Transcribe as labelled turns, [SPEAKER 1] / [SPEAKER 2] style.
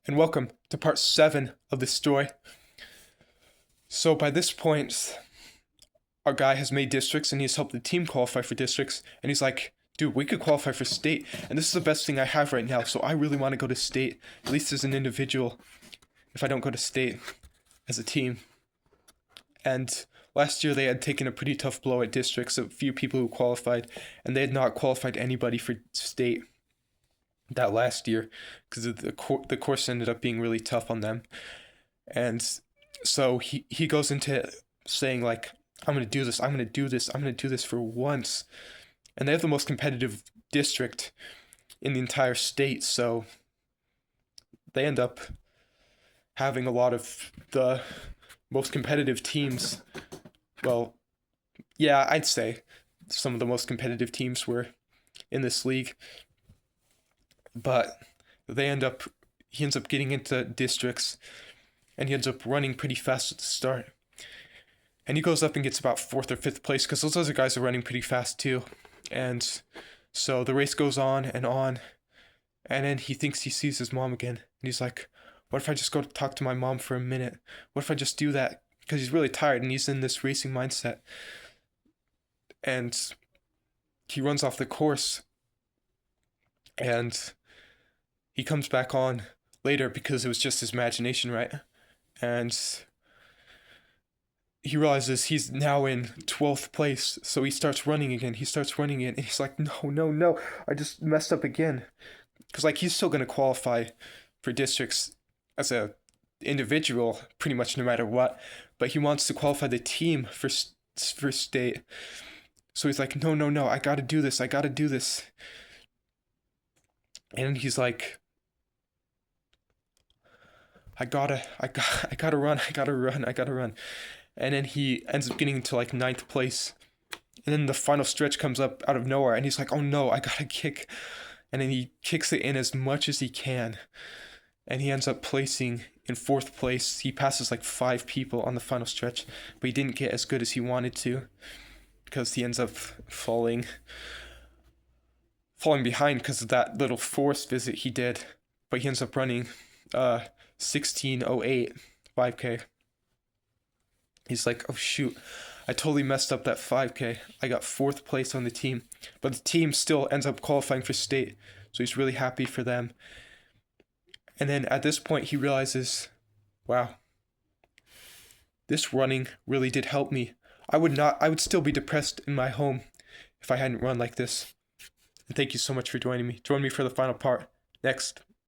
[SPEAKER 1] and welcome to part 7 of this story. So by this point, our guy has made districts and he's helped the team qualify for districts, and he's like, dude, we could qualify for state, and this is the best thing I have right now, so I really want to go to state, at least as an individual, if I don't go to state as a team. And last year they had taken a pretty tough blow at districts, a few people who qualified, and they had not qualified anybody for state that last year because the course ended up being really tough on them. And so he goes into saying like, I'm going to do this, I'm going to do this, I'm going to do this for once. And they have the most competitive district in the entire state, so they end up having a lot of the most competitive teams. Well, yeah, I'd say some of the most competitive teams were in this league. But he ends up getting into districts, and he ends up running pretty fast at the start. And he goes up and gets about 4th or 5th place because those other guys are running pretty fast too. And so the race goes on, and then he thinks he sees his mom again. And he's like, what if I just go talk to my mom for a minute? What if I just do that? Because he's really tired and he's in this racing mindset. And he runs off the course, and he comes back on later because it was just his imagination, right? And he realizes he's now in 12th place, so he starts running again. And he's like, no, I just messed up again. Because, like, he's still going to qualify for districts as a individual, pretty much no matter what. But he wants to qualify the team for state. So he's like, no, I gotta do this. And he's like, I gotta run. And then he ends up getting to like 9th place. And then the final stretch comes up out of nowhere, and he's like, oh no, I gotta kick. And then he kicks it in as much as he can. And he ends up placing in 4th place. He passes like 5 people on the final stretch, but he didn't get as good as he wanted to because he ends up falling behind because of that little forced visit he did. But he ends up running 16:08 5K. He's like, oh shoot, I totally messed up that 5K. I got 4th place on the team, but the team still ends up qualifying for state, so he's really happy for them. And then at this point he realizes, wow, this running really did help me. I would still be depressed in my home if I hadn't run like this. And thank you so much for joining me. Join me for the final part next.